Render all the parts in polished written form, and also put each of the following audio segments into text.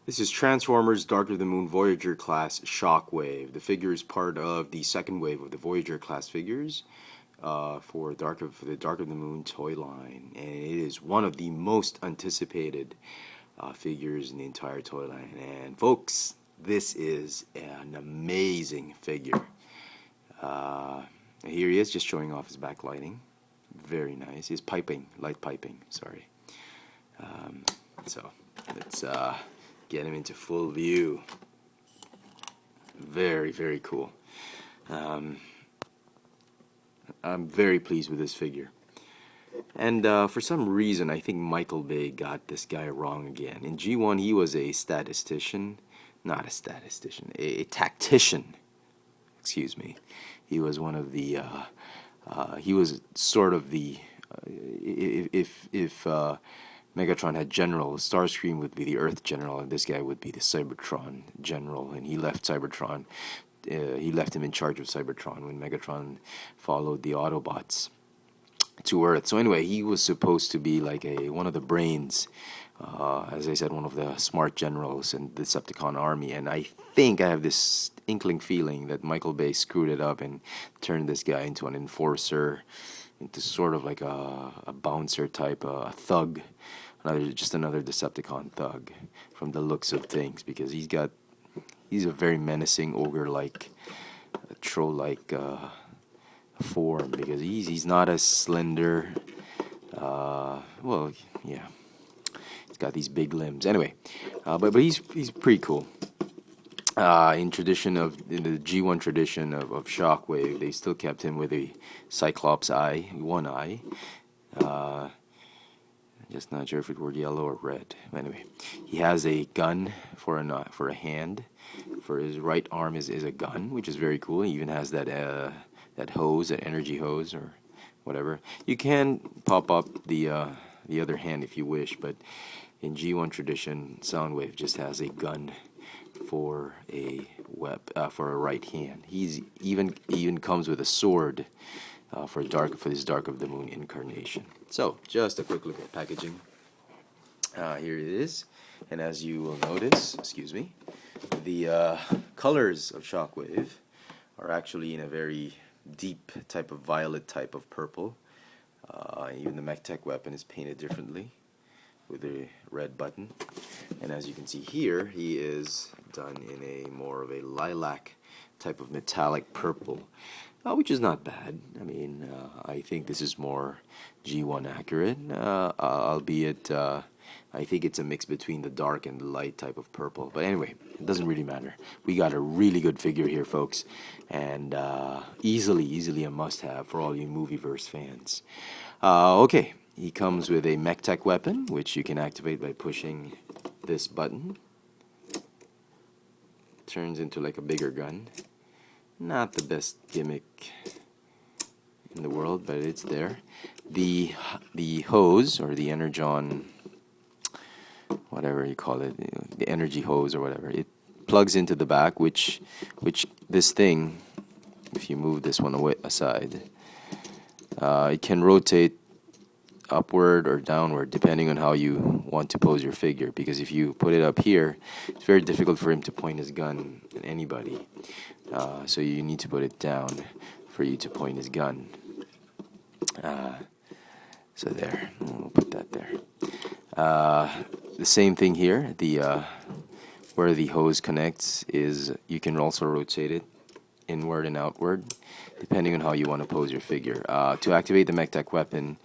This is Transformers Dark of the Moon Voyager class Shockwave. The figure is part of the second wave of the Voyager class figures for the Dark of the Moon toy line, and it is one of the most anticipated figures in the entire toy line. And folks, this is an amazing figure. Here he is, just showing off his backlighting. Very nice. His piping, light piping. Sorry. So let's get him into full view. Very, very cool. I'm very pleased with this figure. And for some reason, I think Michael Bay got this guy wrong again. In G1, he was a statistician. Not a statistician, a tactician. Excuse me. He was one of the... he was sort of the... if Megatron had general, Starscream would be the Earth general, and this guy would be the Cybertron general. And he left Cybertron. He left him in charge of Cybertron when Megatron followed the Autobots to Earth. So anyway, he was supposed to be like one of the brains, as I said, one of the smart generals in the Decepticon army. And I think I have this inkling feeling that Michael Bay screwed it up and turned this guy into an enforcer, into sort of like a bouncer type, a thug. Just another Decepticon thug from the looks of things, because he's a very menacing ogre-like, troll-like form, because he's not as slender. Well, yeah, he's got these big limbs. Anyway, but he's pretty cool. In the G1 tradition of Shockwave, they still kept him with a Cyclops eye, one eye. Just not sure if it were yellow or red. Anyway, he has a gun for a hand. For his right arm is a gun, which is very cool. He even has that hose, that energy hose or whatever. You can pop up the other hand if you wish, but in G1 tradition, Soundwave just has a gun for a right hand. He's even comes with a sword. For this Dark of the Moon incarnation. So, just a quick look at packaging. Here it is, and as you will notice, the colors of Shockwave are actually in a very deep type of violet type of purple. Even the MechTech weapon is painted differently with a red button, and as you can see here, he is done in a more of a lilac type of metallic purple. Which is not bad. I mean, I think this is more G1 accurate, albeit I think it's a mix between the dark and the light type of purple. But anyway, it doesn't really matter. We got a really good figure here, folks, and easily a must-have for all you Movieverse fans. Okay, he comes with a MechTech weapon, which you can activate by pushing this button. Turns into like a bigger gun. Not the best gimmick in the world, but it's there. The hose, or the energon, whatever you call it, the energy hose or whatever, it plugs into the back, which this thing, if you move this one aside, it can rotate upward or downward depending on how you want to pose your figure, because if you put it up here, it's very difficult for him to point his gun at anybody. So you need to put it down for you to point his gun. So there, we'll put that there. The same thing here. Where the hose connects is, you can also rotate it inward and outward, depending on how you want to pose your figure. To activate the MechTech weapon,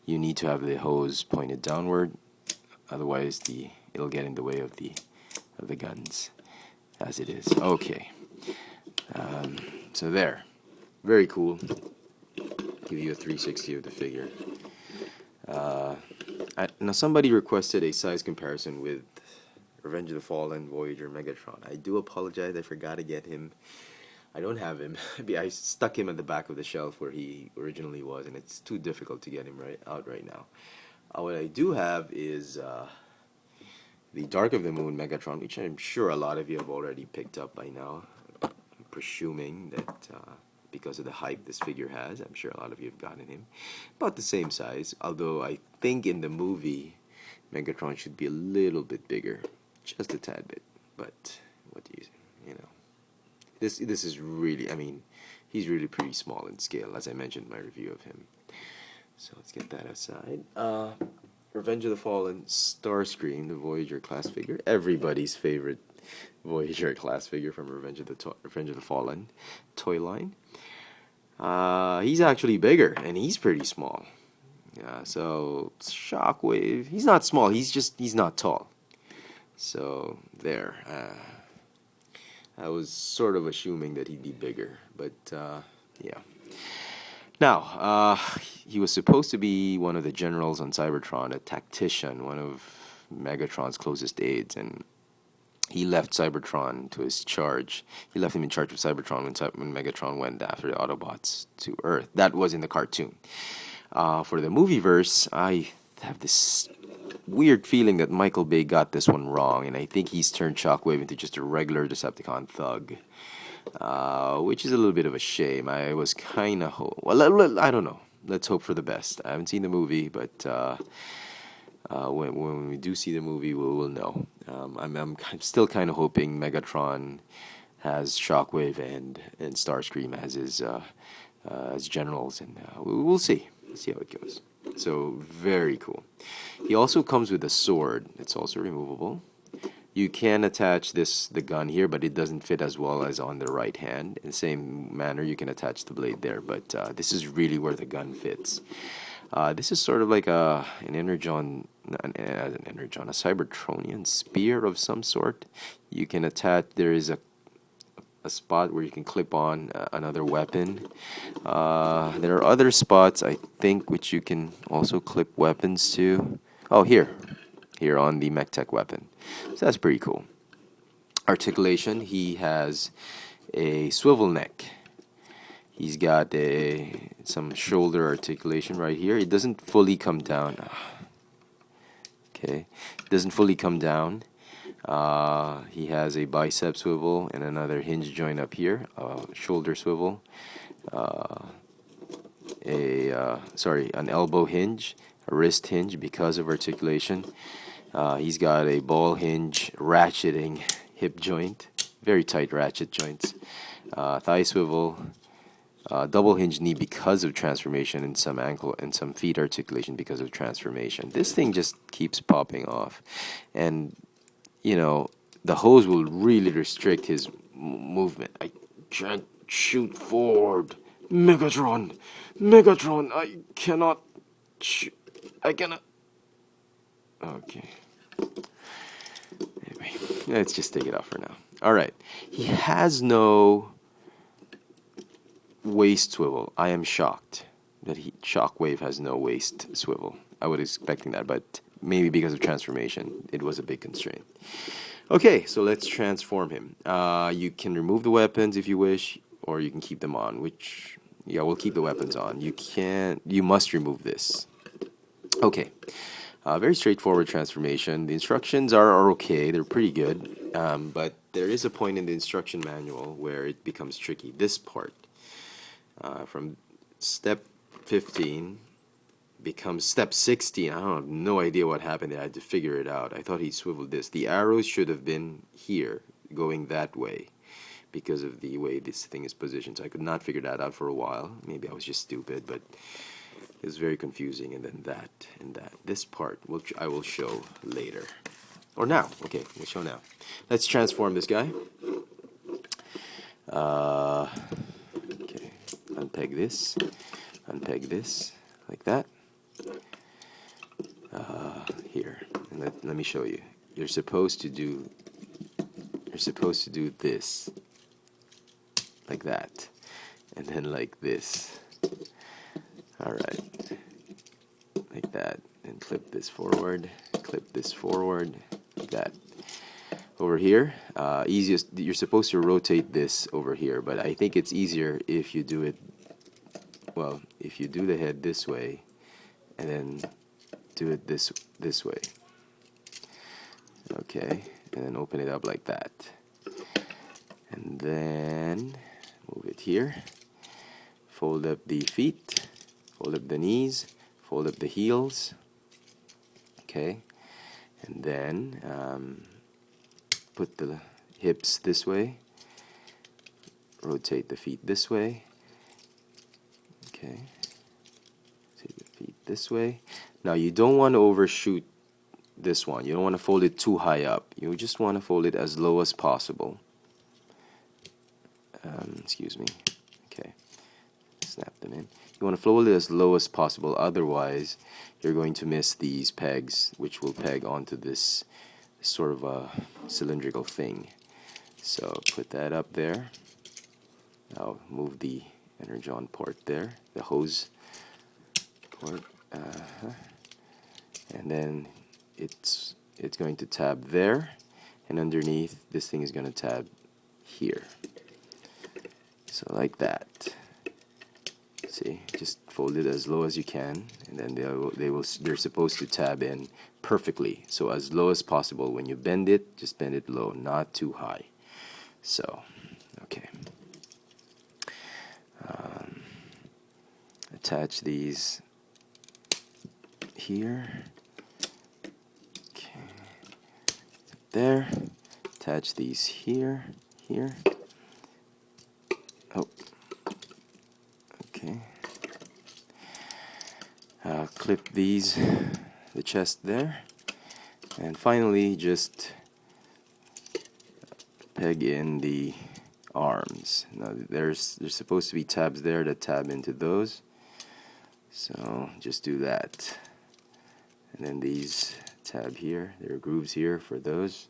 you need to have the hose pointed downward. Otherwise, it'll get in the way of the guns, as it is. Okay. So there, very cool. Give you a 360 of the figure. Now somebody requested a size comparison with Revenge of the Fallen Voyager Megatron. I do apologize, I forgot to get him. I don't have him. I stuck him at the back of the shelf where he originally was, and it's too difficult to get him out right now. What I do have is the Dark of the Moon Megatron, which I'm sure a lot of you have already picked up by now. Presuming that because of the hype this figure has, I'm sure a lot of you have gotten him. About the same size, although I think in the movie Megatron should be a little bit bigger. just a tad bit. But what do you know? This is really, I mean, he's really pretty small in scale, as I mentioned in my review of him. So let's get that aside. Revenge of the Fallen Starscream, the Voyager class figure, everybody's favorite Voyager class figure from Revenge of the Fallen toy line. He's actually bigger, and he's pretty small. So Shockwave, he's not small. He's not tall. So there. I was sort of assuming that he'd be bigger, but yeah. Now, he was supposed to be one of the generals on Cybertron, a tactician, one of Megatron's closest aides, and he left Cybertron to his charge. He left him in charge of Cybertron when Megatron went after the Autobots to Earth. That was in the cartoon. For the movieverse, I have this weird feeling that Michael Bay got this one wrong, and I think he's turned Shockwave into just a regular Decepticon thug. Which is a little bit of a shame. I was kind of I don't know. Let's hope for the best. I haven't seen the movie, but when we do see the movie, we'll know. I'm still kind of hoping Megatron has Shockwave and Starscream as his as generals, and we'll see. Let's see how it goes. So very cool. He also comes with a sword. It's also removable. You can attach the gun here, but it doesn't fit as well as on the right hand. In the same manner, you can attach the blade there, but this is really where the gun fits. This is sort of like a Cybertronian spear of some sort. You can attach. There is a spot where you can clip on another weapon. There are other spots, I think, which you can also clip weapons to. Oh, here on the MechTech weapon. So that's pretty cool. Articulation, he has a swivel neck. He's got some shoulder articulation right here. It doesn't fully come down. Okay, it doesn't fully come down. He has a bicep swivel and another hinge joint up here, shoulder swivel, an elbow hinge, a wrist hinge because of articulation. He's got a ball hinge ratcheting hip joint, very tight ratchet joints, thigh swivel, double hinge knee because of transformation, and some ankle and some feet articulation because of transformation. This thing just keeps popping off, and the hose will really restrict his movement. I can't shoot forward. Megatron, I cannot shoot. I cannot. Okay. Anyway, let's just take it off for now. All right. He has no waist swivel. I am shocked that Shockwave has no waist swivel. I was expecting that, but maybe because of transformation, it was a big constraint. Okay, so let's transform him. You can remove the weapons if you wish, or you can keep them on, which, yeah, we'll keep the weapons on. You must remove this. Okay. Very straightforward transformation. The instructions are okay. They're pretty good. But there is a point in the instruction manual where it becomes tricky. This part, from step 15, becomes step 16. I have no idea what happened there. I had to figure it out. I thought he swiveled this. The arrows should have been here, going that way, because of the way this thing is positioned. So I could not figure that out for a while. Maybe I was just stupid, but it was very confusing. And then that and that. This part, which I will show later. Or now. Okay, we'll show now. Let's transform this guy. Okay, unpeg this, like that. Here, and let me show you. You're supposed to do this, like that, and then like this. All right, like that, and clip this forward, like that. Over here, easiest. You're supposed to rotate this over here, but I think it's easier if you do it. Well, if you do the head this way, and then do it this way. Okay, and then open it up like that, and then move it here. Fold up the feet, fold up the knees, fold up the heels. Okay, and then put the hips this way, rotate the feet this way. Okay, take the feet this way. Now you don't want to overshoot this one. You don't want to fold it too high up. You just want to fold it as low as possible. Excuse me. Okay, snap them in. You want to fold it as low as possible, otherwise you're going to miss these pegs, which will peg onto this sort of a cylindrical thing. So put that up there. Now move the energon port there, the hose port, and then it's going to tab there, and underneath this thing is going to tab here. So like that. See, just fold it as low as you can, and then they're supposed to tab in perfectly. So as low as possible. When you bend it, just bend it low, not too high. So, okay. Attach these here. Okay. There. Attach these here. Here. Oh. Okay. Clip these, the chest there, and finally just peg in the arms. Now there's supposed to be tabs there that tab into those, so just do that. And then these tab here, there are grooves here for those.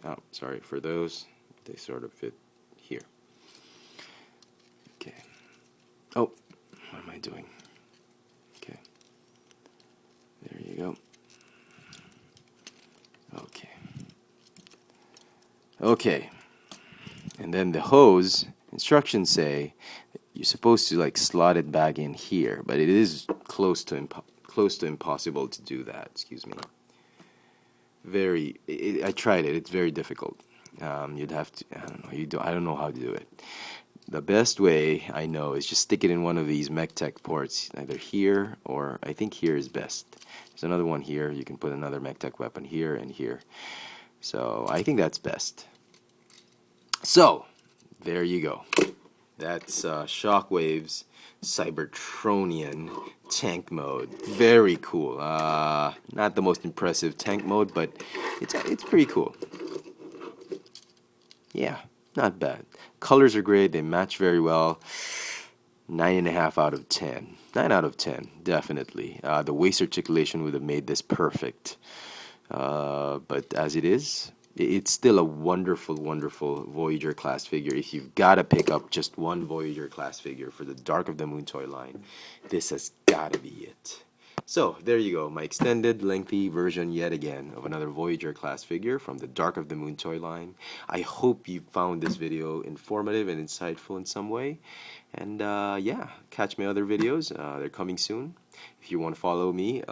Oh, sorry, for those, they sort of fit here. Okay. Oh, what am I doing? Okay. There you go. Okay. Okay. And then the hose, instructions say you're supposed to like slot it back in here, but it is close to impossible to do that. Excuse me. I tried it. It's very difficult. You'd have to. I don't know how to do it. The best way I know is just stick it in one of these MechTech ports, either here or I think here is best. There's another one here. You can put another MechTech weapon here and here. So I think that's best. So there you go. That's Shockwave's Cybertronian tank mode. Very cool. Not the most impressive tank mode, but it's pretty cool. Yeah, not bad. Colors are great. They match very well. 9.5 out of 10. 9 out of 10, definitely. The waist articulation would have made this perfect. But as it is, it's still a wonderful, wonderful Voyager class figure. If you've got to pick up just one Voyager class figure for the Dark of the Moon toy line, this has got to be it. So, there you go, my extended, lengthy version yet again of another Voyager class figure from the Dark of the Moon toy line. I hope you found this video informative and insightful in some way. And yeah, catch my other videos. They're coming soon. If you want to follow me,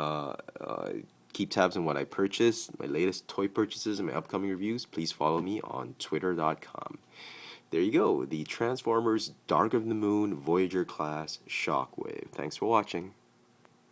keep tabs on what I purchase, my latest toy purchases, and my upcoming reviews, please follow me on twitter.com. There you go, the Transformers Dark of the Moon Voyager class Shockwave. Thanks for watching.